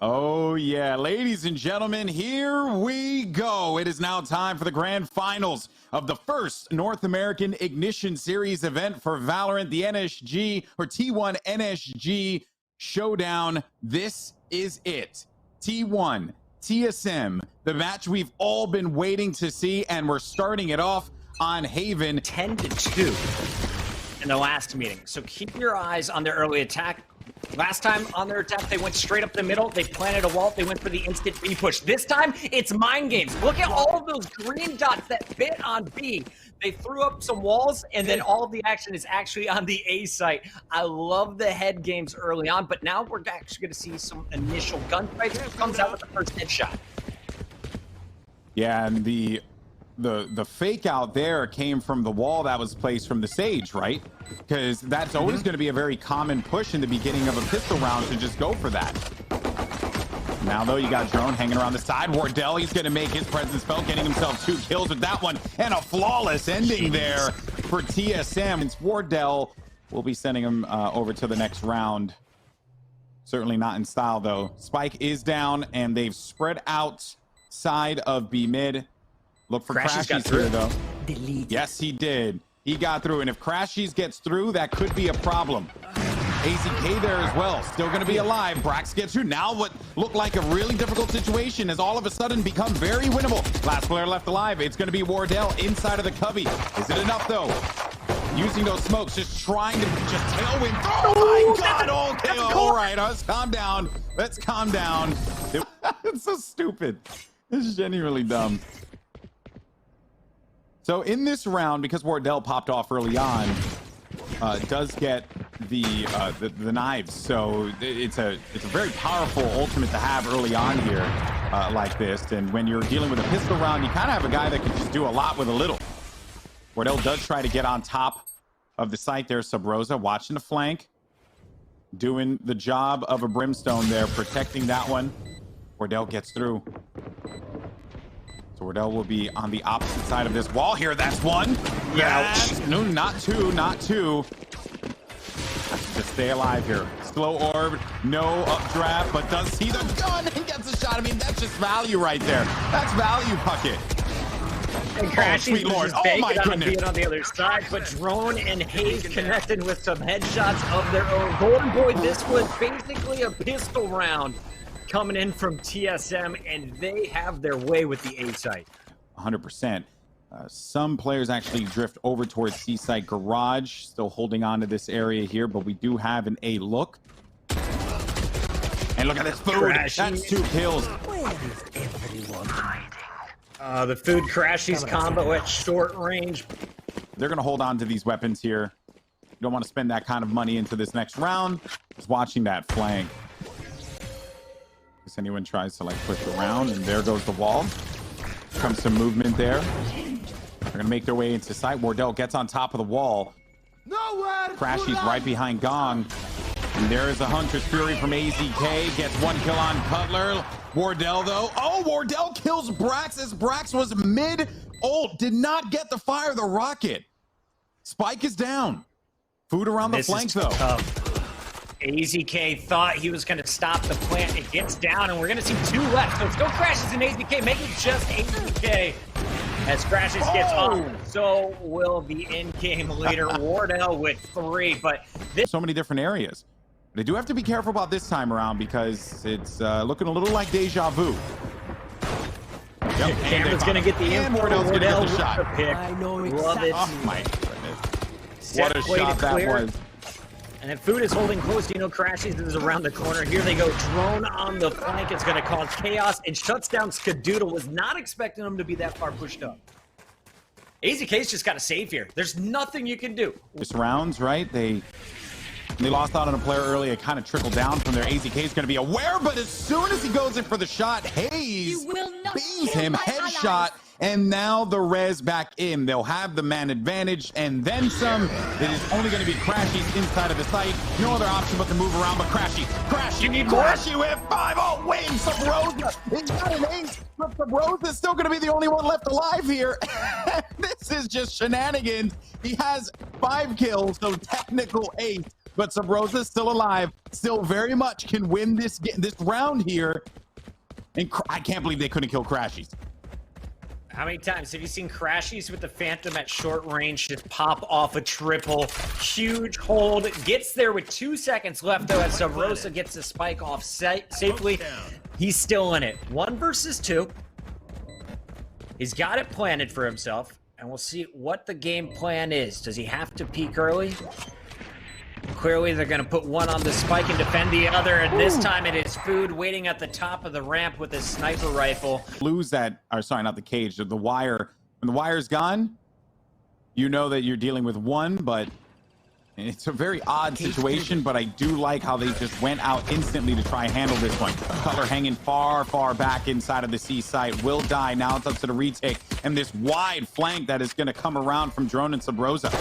Oh yeah, ladies and gentlemen, here we go. It is now time for the grand finals of the first North American Ignition Series event for Valorant, the NSG or T1 NSG Showdown. This is it. T1, TSM, the match we've all been waiting to see, and we're starting it off on Haven. 10-2 in the last meeting. So keep your eyes on their early attack. Last time on their attack, they went straight up the middle. They planted a wall. They went for the instant B push. This time, it's mind games. Look at all of those green dots that fit on B. They threw up some walls, and then all of the action is actually on the A site. I love the head games early on, but now we're actually going to see some initial gunfight. Who comes out with the first headshot? Yeah, and the fake out there came from the wall that was placed from the Sage, right? Because that's always going to be a very common push in the beginning of a pistol round to just go for that. Now, though, you got Drone hanging around the side. Wardell, he's going to make his presence felt, getting himself 2 kills with that one, and a flawless ending there for TSM. It's Wardell. We'll be sending him over to the next round. Certainly not in style, though. Spike is down, and they've spread out side of B mid. Look for crashies here, though. Delete. Yes, he did. He got through, and if crashies gets through, that could be a problem. AZK there as well, still going to be alive. Brax gets through. Now what looked like a really difficult situation has all of a sudden become very winnable. Last player left alive. It's going to be Wardell inside of the cubby. Is it enough, though? Using those smokes, just trying to just tailwind. Oh, my God. Okay, all right. Let's calm down. Let's calm down. It's so stupid. It's genuinely dumb. So in this round, because Wardell popped off early on, does get the knives. So it's a very powerful ultimate to have early on here like this. And when you're dealing with a pistol round, you kind of have a guy that can just do a lot with a little. Wardell does try to get on top of the site there. Subroza watching the flank, doing the job of a brimstone there, protecting that one. Wardell gets through. So Wardell will be on the opposite side of this wall here. That's one. Yes. No, not two. Not two. Just stay alive here. Slow orb. No updraft, but does see the gun and gets a shot. I mean, that's just value right there. That's value, Puckett. And crashies, sweet Lord. Oh My goodness. on the other side, but Drone and hazed connected with some headshots of their own. Golden Boy, this was basically a pistol round coming in from TSM, and they have their way with the A site. 100%. Some players actually drift over towards C site garage, still holding on to this area here, but we do have an A look. And look at this food. Crashies. That's 2 kills. Where is everyone hiding? The food crashies combo at short range. They're going to hold on to these weapons here. You don't want to spend that kind of money into this next round. Just watching that flank. If anyone tries to like push around, and there goes the wall. Comes some movement there. They're gonna make their way into sight. Wardell gets on top of the wall. Crashies right behind Gong. And there is a Hunter's Fury from AZK. Gets 1 kill on Cutler. Wardell though. Oh, Wardell kills Brax as Brax was mid-ult. Did not get the fire of the rocket. Spike is down. Food around the flank though. AZK thought he was going to stop the plant. It gets down, and we're going to see 2 left. So it's still crashes in AZK. Make it just AZK. As crashes gets off, so will the in-game leader Wardell with 3. But this so many different areas. They do have to be careful about this time around because it's looking a little like deja vu. Yep, Cameron's going to get the info. Wardell's going to get the shot. I know Love it. Oh my goodness. Set What a play shot to that clear. was. And then food is holding close. You know, crashies is around the corner. Here they go. Drone on the flank. It's going to cause chaos and shuts down Skadoodle. Was not expecting him to be that far pushed up. AZK's just got to save here. There's nothing you can do. Just rounds, right? They lost out on a player early. It kind of trickled down from there. AZK is going to be aware, but as soon as he goes in for the shot, Hayes beams him, headshot, and now the res back in. They'll have the man advantage and then some. It is only going to be crashies inside of the site. No other option but to move around, but You need more? Crashy with 5. Oh, wait, Subroza. He's got an ace, but Subroza is still going to be the only one left alive here. This is just shenanigans. He has 5 kills, so technical ace. but Subroza's still alive, still very much can win this round here. And I can't believe they couldn't kill crashies. How many times have you seen crashies with the Phantom at short range just pop off a triple? Huge hold, gets there with 2 seconds left though, as Subroza gets the spike off safely. He's still in it. 1 versus 2. He's got it planted for himself, and we'll see what the game plan is. Does he have to peek early? Clearly, they're going to put one on the spike and defend the other, and this time it is Food waiting at the top of the ramp with his sniper rifle. Lose that, or sorry, not the cage, the wire. When the wire's gone, you know that you're dealing with one, but it's a very odd situation, but I do like how they just went out instantly to try and handle this one. Cutler hanging far, far back inside of the C site, will die. Now it's up to the retake, and this wide flank that is going to come around from Drone and Subroza.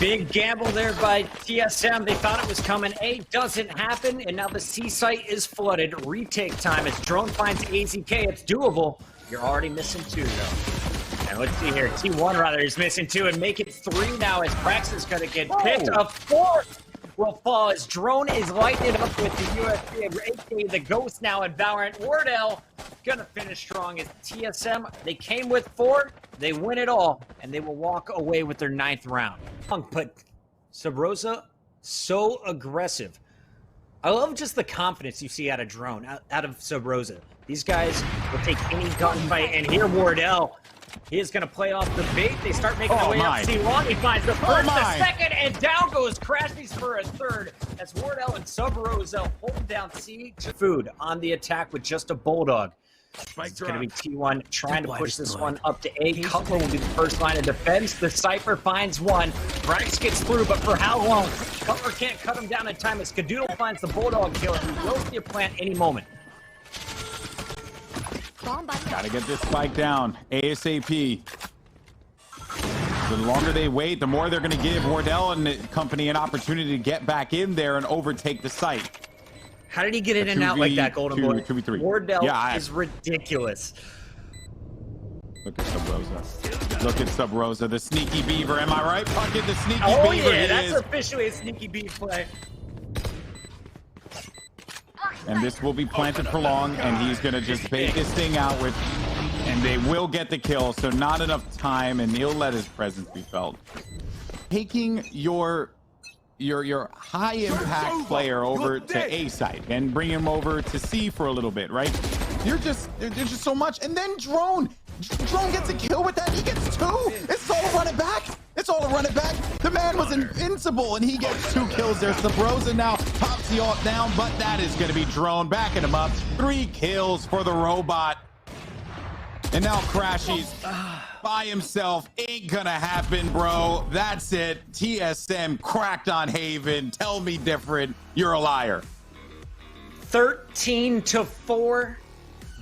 Big gamble there by TSM. They thought it was coming. A doesn't happen, and now the C site is flooded. Retake time as Drone finds AZK. It's doable. You're already missing 2, though. And let's see here. T1, rather, is missing 2 and make it 3 now as Brax is going to get picked. A 4th will fall as Drone is lighting it up with the UFC, aka the Ghost now in Valorant. Wardell gonna finish strong as TSM. They came with 4, they win it all, and they will walk away with their 9th round. But Subroza, so aggressive. I love just the confidence you see out of Drone, out of Subroza. These guys will take any gunfight, and here Wardell, he is going to play off the bait. They start making their way up C1. He finds the first, the second, and down goes crashies for a 3rd as Wardell and Subroza hold down C. Food on the attack with just a Bulldog. It's going to be T1 trying to push this one up to A. Cutler will be the first line of defense. The Cypher finds one. Brax gets through, but for how long? Cutler can't cut him down in time as Skadoodle finds the Bulldog kill. He will see a plant any moment. Gotta get this spike down ASAP. The longer they wait, the more they're going to give Wardell and company an opportunity to get back in there and overtake the site. How did he get in and out like that, Golden Boy? 2v3. Wardell is ridiculous. Look at Subroza. Look at Subroza, the sneaky beaver. Am I right, Puckett? The sneaky beaver. Oh yeah, that's officially a sneaky beaver play. And this will be planted for long, and he's going to just bait this thing out with, and they will get the kill, so not enough time, and he'll let his presence be felt. Taking your high impact player over to A site and bring him over to C for a little bit, right? There's just so much, and then Drone gets a kill with that. He gets 2. It's all a run it back. It's all a run it back. The man was invincible, and he gets 2 kills there. Subroza now pops the ult down, but that is going to be Drone backing him up. 3 kills for the robot. And now crashies by himself. Ain't gonna happen, bro. That's it. TSM cracked on Haven. Tell me different. You're a liar. 13-4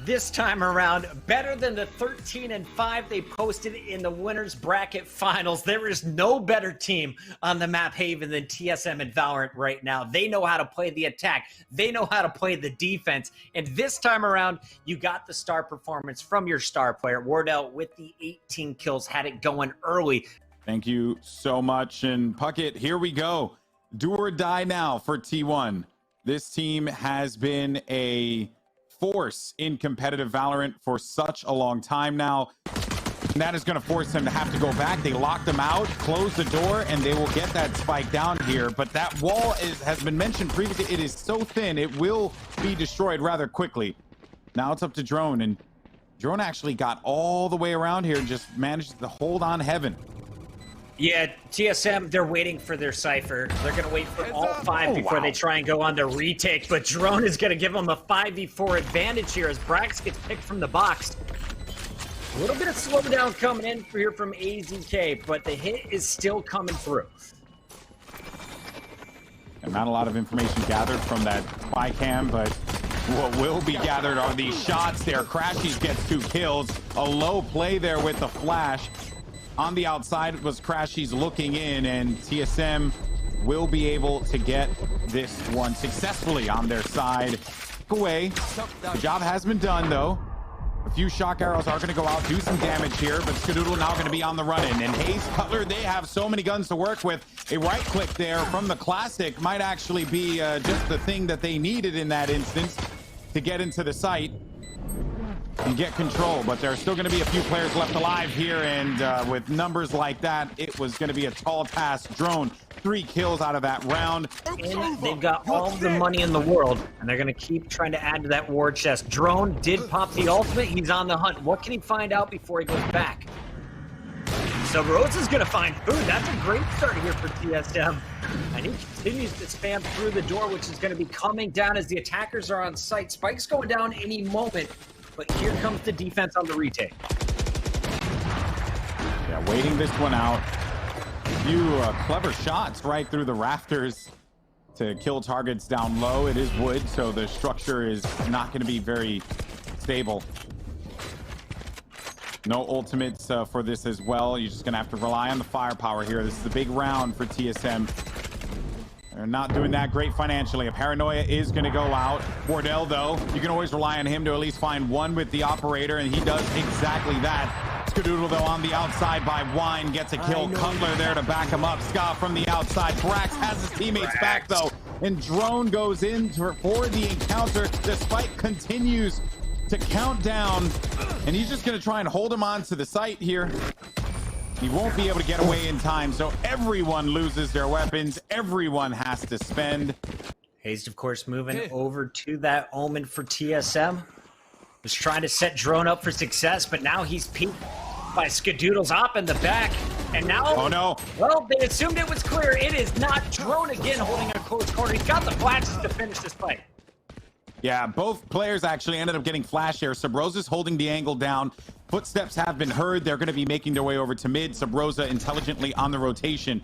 this time around. Better than the 13-5 they posted in the winners bracket finals. There is no better team on the map Haven than TSM and Valorant right now. They know how to play the attack. They know how to play the defense. And this time around, you got the star performance from your star player. Wardell with the 18 kills had it going early. Thank you so much. And Puckett, here we go. Do or die now for T1. This team has been a force in competitive Valorant for such a long time now. And that is going to force them to have to go back. They locked them out, close the door, and they will get that spike down here. But that wall has been mentioned previously. It is so thin, it will be destroyed rather quickly. Now it's up to Drone, and Drone actually got all the way around here and just managed to hold on Heaven. Yeah, TSM, they're waiting for their Cypher. They're going to wait for all 5 before they try and go on the retake, but Drone is going to give them a 5v4 advantage here as Brax gets picked from the box. A little bit of slowdown coming in here from AZK, but the hit is still coming through. And not a lot of information gathered from that spy cam, but what will be gathered are these shots there. crashies gets 2 kills. A low play there with the flash. On the outside was crashies looking in, and TSM will be able to get this one successfully on their side. Away. The job has been done, though. A few shock arrows are going to go out, do some damage here, but Skadoodle now going to be on the run-in. And hazed, Cutler, they have so many guns to work with. A right click there from the Classic might actually be just the thing that they needed in that instance to get into the site and get control. But there's still going to be a few players left alive here, and with numbers like that, it was going to be a tall task. Drone, 3 kills out of that round. And they've got all the money in the world, and they're going to keep trying to add to that war chest. Drone did pop the ultimate. He's on the hunt. What can he find out before he goes back? Subroza's going to find food. That's a great start here for TSM. And he continues to spam through the door, which is going to be coming down as the attackers are on site. Spike's going down any moment, but here comes the defense on the retake. Yeah, waiting this one out. A few clever shots right through the rafters to kill targets down low. It is wood, so the structure is not going to be very stable. No ultimates for this as well. You're just going to have to rely on the firepower here. This is a big round for TSM. They're not doing that great financially. A Paranoia is going to go out. Wardell, though, you can always rely on him to at least find one with the operator, and he does exactly that. Skadoodle, though, on the outside by Wine, gets a kill. Cutler there to back him up. Ska from the outside. Brax has his teammates back, though, and Drone goes in for the encounter. The spike continues to count down, and he's just going to try and hold him on to the site here. He won't be able to get away in time, so everyone loses their weapons. Everyone has to spend. Hazed, of course, moving over to that Omen for TSM. Was trying to set Drone up for success, but now he's peeked by Skadoodle's op in the back. And now, oh no. Well, they assumed it was clear. It is not. Drone again holding a close corner. He's got the flashes to finish this fight. Yeah, both players actually ended up getting flash here. Subroza's holding the angle down. Footsteps have been heard. They're going to be making their way over to mid. Subroza intelligently on the rotation.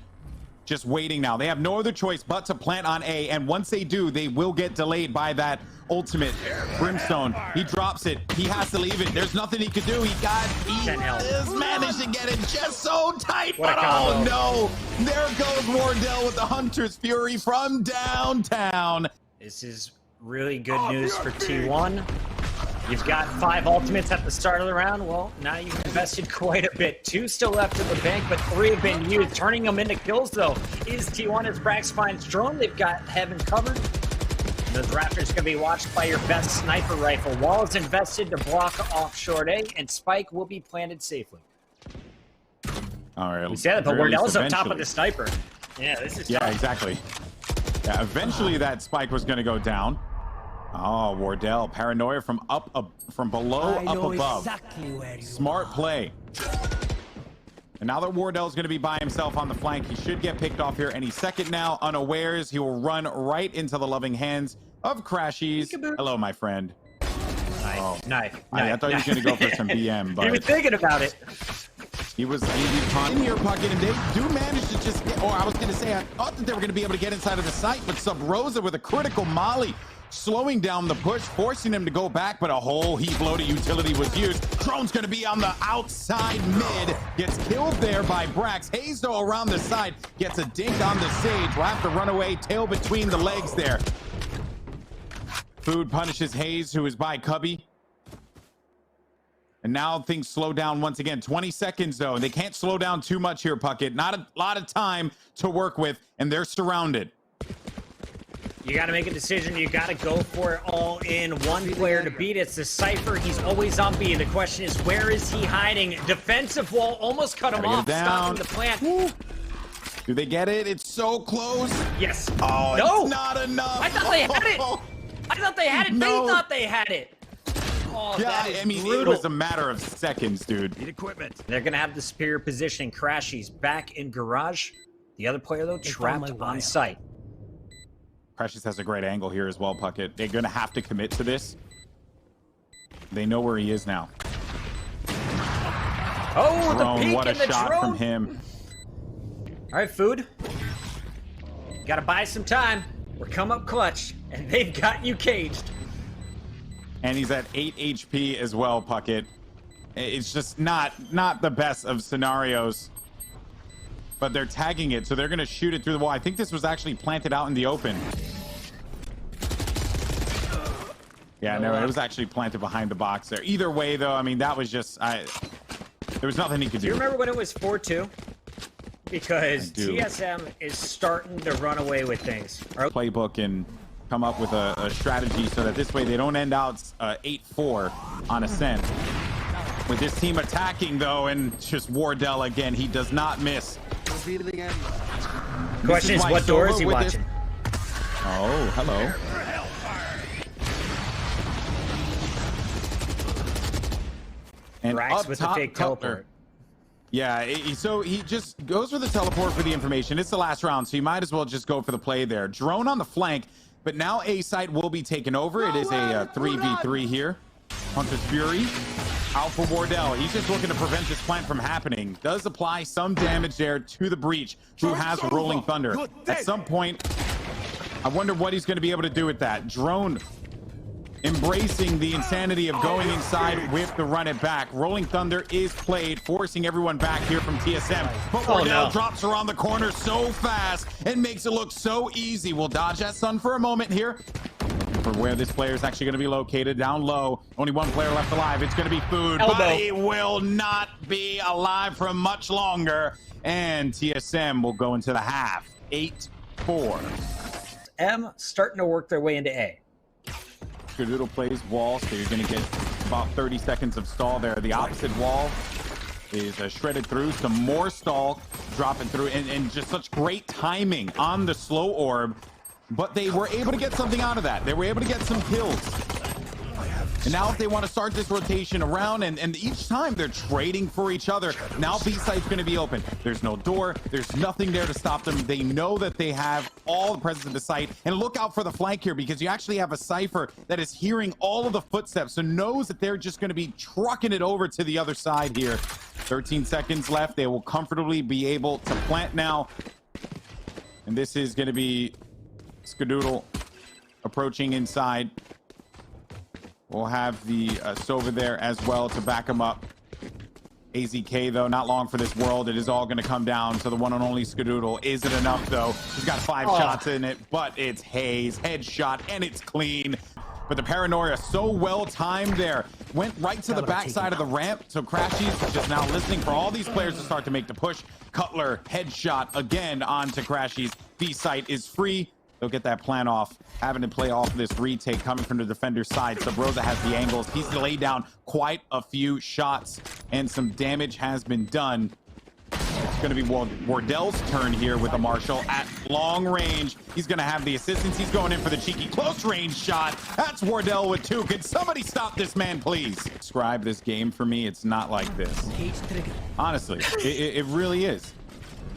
Just waiting now. They have no other choice but to plant on A, and once they do, they will get delayed by that ultimate. Brimstone, he drops it. He has to leave it. There's nothing he could do. He just managed to get it just so tight, but oh no. There goes Wardell with the Hunter's Fury from downtown. This is really good news for T1. You've got 5 ultimates at the start of the round. Well, now you've invested quite a bit. 2 still left in the bank, but 3 have been used. Turning them into kills, though, is T1 as Brax finds Drone. They've got Heaven covered. The Raptor's going to be watched by your best sniper rifle. Wall is invested to block off short A, and Spike will be planted safely. All right. We said it, but Wardell's up top of the sniper. Yeah, this is tough. Exactly. Yeah, eventually that spike was going to go down. Oh, Wardell, Paranoia from below, up above. Exactly Smart play. And now that Wardell's going to be by himself on the flank, he should get picked off here any second now. Unawares, he will run right into the loving hands of crashies. Hello, my friend. Knife. I thought he was going to go for some BM, but he was thinking about it. He was in here pocket, and they do manage to just get, or I was going to say, I thought that they were going to be able to get inside of the site, but Subroza with a critical molly, slowing down the push, forcing him to go back, but a whole heap load of utility was used. Drone's going to be on the outside mid, gets killed there by Brax. Hazed, though, around the side, gets a dink on the Sage. Will have to run away, tail between the legs there. Food punishes Hazed, who is by Cubby. And now things slow down once again. 20 seconds, though. They can't slow down too much here, Puckett. Not a lot of time to work with, and they're surrounded. You got to make a decision. You got to go for it all in. One player to beat. It's the Cypher. He's always on B. The question is, where is he hiding? Defensive wall almost cut him off, stopping the plant. Woo. Do they get it? It's so close. Yes. Oh, no. It's not enough. I thought they had it. I thought they had it. No. They thought they had it. Oh, yeah, that is I mean, brutal. It was a matter of seconds, dude. Need equipment. They're going to have the superior positioning. Crashies back in garage. The other player, though, trapped on site. Crashies has a great angle here as well, Puckett. They're going to have to commit to this. They know where he is now. Oh, Drone, the peek what a and the shot drone. from him. All right, Food. Got to buy some time. We're come up clutch, and they've got you caged. And he's at 8 HP as well, Puckett. It's just not the best of scenarios. But they're tagging it, so they're going to shoot it through the wall. I think this was actually planted out in the open. Yeah, no, it was actually planted behind the box there. Either way, though, I mean, that was just, there was nothing he could do. Do you remember when it was 4-2? Because I do. TSM is starting to run away with things. Playbook and come up with a strategy so that this way they don't end out 8-4 on Ascent. With this team attacking, though, and just Wardell again, he does not miss. Question is, what door is he watching? Oh, hello. And Brax up with the top, fake Cutler. teleport. Yeah, so he just goes for the teleport for the information. It's the last round, so you might as well just go for the play there. Drone on the flank, but now A site will be taken over. It is a 3v3 here. Hunter's Fury out for Wardell. He's just looking to prevent this plant from happening. Does apply some damage there to the Breach, who has Rolling Thunder. At some point, I wonder what he's going to be able to do with that. Drone embracing the insanity of going inside with the run it back. Rolling Thunder is played, forcing everyone back here from TSM. But Wardell drops around the corner so fast and makes it look so easy. We'll dodge that sun for a moment here. For where this player is actually going to be located, down low. Only one player left alive. It's going to be Food, but he will not be alive for much longer. And TSM will go into the half. 8-4. M starting to work their way into A. Skadoodle plays wall, so you're going to get about 30 seconds of stall there. The opposite wall is shredded through. Some more stall dropping through, and just such great timing on the slow orb. But they were able to get something out of that. They were able to get some kills. And now if they want to start this rotation around, and each time they're trading for each other, now B site's going to be open. There's no door. There's nothing there to stop them. They know that they have all the presence of the site. And look out for the flank here, because you actually have a Cypher that is hearing all of the footsteps, so knows that they're just going to be trucking it over to the other side here. 13 seconds left. They will comfortably be able to plant now. And this is going to be Skadoodle approaching inside. We'll have the Sova there as well to back him up. AZK, though, not long for this world. It is all going to come down to the one and only Skadoodle. Is it enough, though? He's got 5 shots in it, but it's hazed. Headshot, and it's clean. But the paranoia so well timed there. Went right to the backside of the ramp. So crashies just now listening for all these players to start to make the push. Cutler, headshot again onto crashies. B site is free. They'll get that plan off, having to play off this retake coming from the defender's side. Subroza has the angles. He's laid down quite a few shots, and some damage has been done. It's going to be Wardell's turn here with the Marshall at long range. He's going to have the assistance. He's going in for the cheeky close range shot. That's Wardell with 2. Could somebody stop this man, please? Describe this game for me. It's not like this. Honestly, it really is.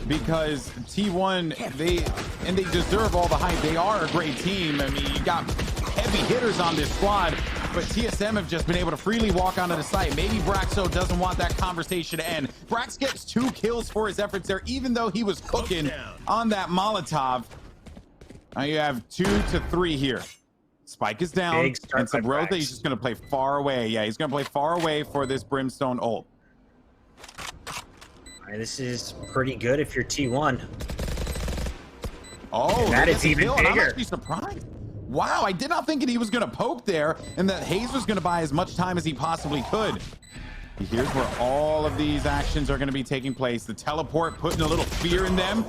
Because T1, they deserve all the hype. They are a great team. I mean, you got heavy hitters on this squad, but TSM have just been able to freely walk onto the site. Maybe Braxo doesn't want that conversation to end. Brax gets 2 kills for his efforts there, even though he was cooking on that Molotov. Now you have 2 to 3 here. Spike is down, and Subroza, he's just going to play far away. Yeah, he's going to play far away for this Brimstone ult. This is pretty good if you're T1. Oh, and that is even bigger. I'm actually surprised. Wow, I did not think that he was going to poke there, and that Hayes was going to buy as much time as he possibly could. Here's where all of these actions are going to be taking place. The teleport putting a little fear in them,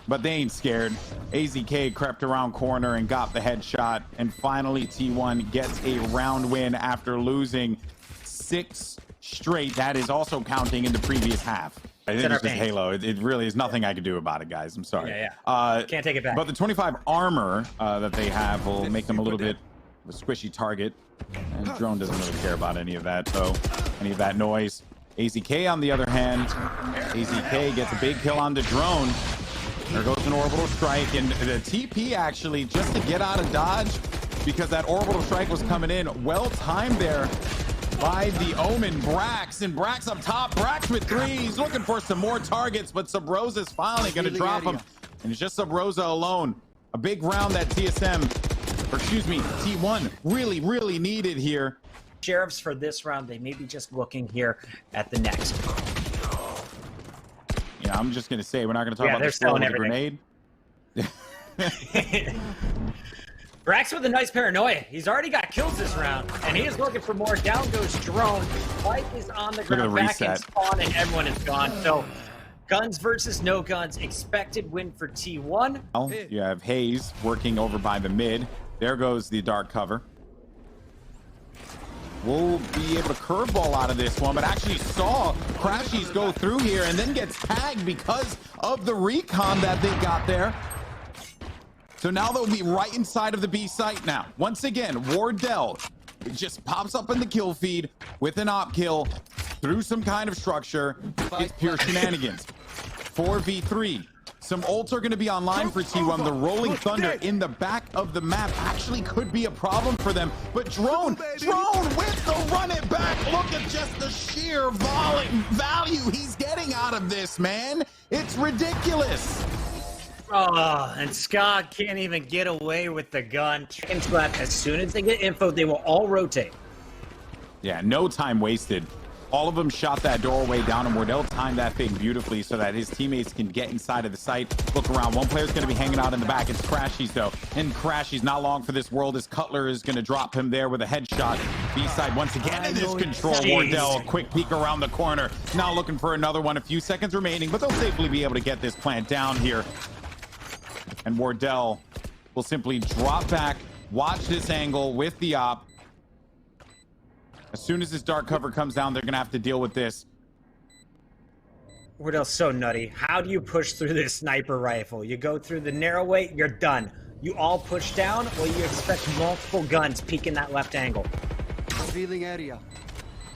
but they ain't scared. AZK crept around corner and got the headshot, and finally T1 gets a round win after losing 6 straight. That is also counting in the previous half. I think it's just Halo. It really is nothing I can do about it, guys. I'm sorry. Can't take it back. But the 25 armor that they have will make them a little bit of a squishy target. And Drone doesn't really care about any of that, though. Any of that noise. AZK, on the other hand, AZK gets a big kill on the Drone. There goes an orbital strike, and the TP actually just to get out of dodge, because that orbital strike was coming in. Well timed there by the Omen. Brax, and Brax up top. Brax with 3. He's looking for some more targets, but Subroza is finally going to drop him. And it's just Subroza alone. A big round that TSM, or excuse me, T1 really, really needed here. Sheriffs for this round, they may be just looking here at the next. Yeah, I'm just going to say, we're not going to talk about the grenade. Brax with a nice paranoia. He's already got kills this round, and he is looking for more. Down goes Drone. Spike is on the ground, back in spawn, and everyone is gone. So, guns versus no guns. Expected win for T1. You have hazed working over by the mid. There goes the dark cover. We'll be able to curveball out of this one, but actually saw crashies go through here and then gets tagged because of the recon that they got there. So now they'll be right inside of the B site now. Once again, Wardell just pops up in the kill feed with an op kill through some kind of structure. It's pure shenanigans. 4v3. Some ults are going to be online for T1. The Rolling Thunder in the back of the map actually could be a problem for them. But Drone with the run it back. Look at just the sheer value he's getting out of this, man. It's ridiculous. Oh, and Scott can't even get away with the gun. Seconds left. As soon as they get info, they will all rotate. Yeah, no time wasted. All of them shot that doorway down, and Wardell timed that thing beautifully so that his teammates can get inside of the site, look around. One player's going to be hanging out in the back. It's crashies, though. And crashies, not long for this world, as Cutler is going to drop him there with a headshot. B-side once again in this control. Wardell, a quick peek around the corner. Now looking for another one. A few seconds remaining, but they'll safely be able to get this plant down here. And Wardell will simply drop back, watch this angle with the op. As soon as this dark cover comes down, they're going to have to deal with this. Wardell's so nutty. How do you push through this sniper rifle? You go through the narrow way, you're done. You all push down, or you expect multiple guns peeking that left angle. Revealing area.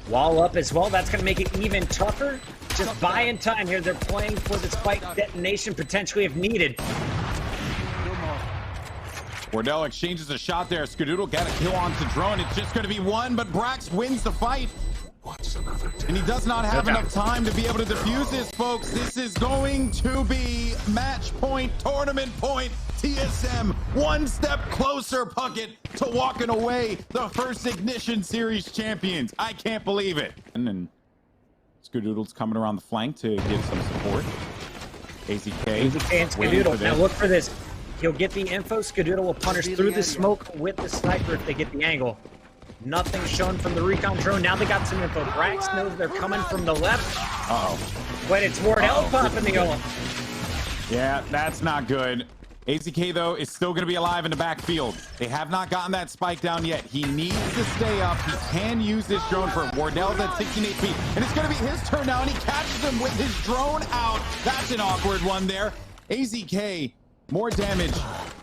Wall up as well. That's going to make it even tougher. Just buying time here. They're playing for the spike detonation, potentially if needed. Wardell exchanges a shot there. Skadoodle got a kill onto Drone. It's just going to be one, but Brax wins the fight. And he does not have enough time to be able to defuse this, folks. This is going to be match point, tournament point. TSM one step closer, Puckett, to walking away the first Ignition Series champions. I can't believe it. And then Skadoodle's coming around the flank to give some support. AZK and Skadoodle. Now look for this. He'll get the info. Skadoodle will punish through the smoke with the sniper if they get the angle. Nothing shown from the recon drone. Now they got some info. Brax knows they're coming from the left. But it's Wardell popping the ult. Yeah, that's not good. AZK, though, is still going to be alive in the backfield. They have not gotten that spike down yet. He needs to stay up. He can use this drone for Wardell's at 16 HP. And it's going to be his turn now, and he catches him with his drone out. That's an awkward one there. AZK, more damage.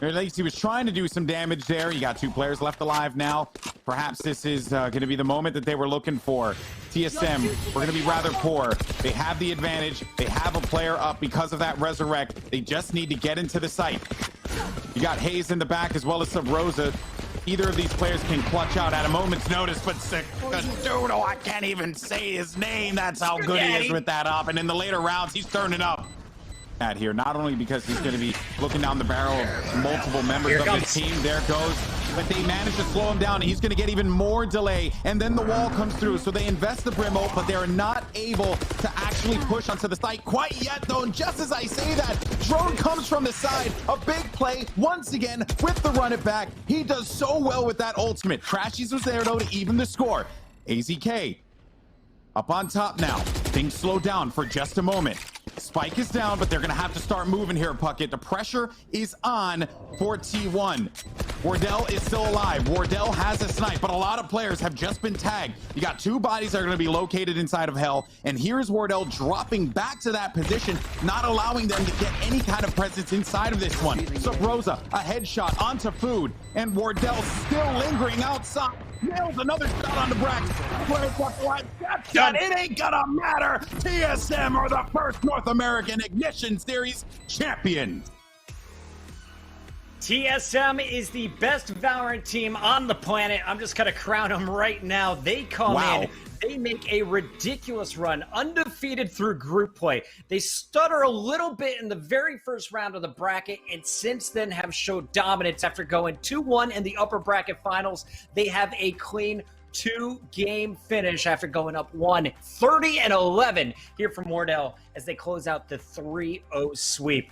Or at least he was trying to do some damage there. You got two players left alive now. Perhaps this is going to be the moment that they were looking for. TSM, we're going to be rather poor. They have the advantage. They have a player up because of that resurrect. They just need to get into the site. You got hazed in the back as well as Subroza. Either of these players can clutch out at a moment's notice, but Skadoodle, I can't even say his name. That's how good he is with that up. And in the later rounds, he's turning up. At here, not only because he's going to be looking down the barrel of multiple members of his team. There goes, but they managed to slow him down, and he's going to get even more delay, and then the wall comes through, so they invest the brim ult, but they're not able to actually push onto the site quite yet, though. And just as I say that, drone comes from the side, a big play once again with the run it back. He does so well with that ultimate. crashies was there though to even the score. AZK up on top now. Things slow down for just a moment. Spike is down, but they're going to have to start moving here, Puckett. The pressure is on for T1. Wardell is still alive. Wardell has a snipe, but a lot of players have just been tagged. You got two bodies that are going to be located inside of Hell, and here's Wardell dropping back to that position, not allowing them to get any kind of presence inside of this one. Subroza, a headshot onto Food, and Wardell still lingering outside. Nails another shot on the Brax. It ain't gonna matter. TSM are the first North American Ignition Series champions. TSM is the best Valorant team on the planet. I'm just gonna crown them right now. They come in. They make a ridiculous run, undefeated through group play. They stutter a little bit in the very first round of the bracket, and since then have showed dominance after going 2-1 in the upper bracket finals. They have a clean 2-game finish after going up 30-11 here from Wardell as they close out the 3-0 sweep.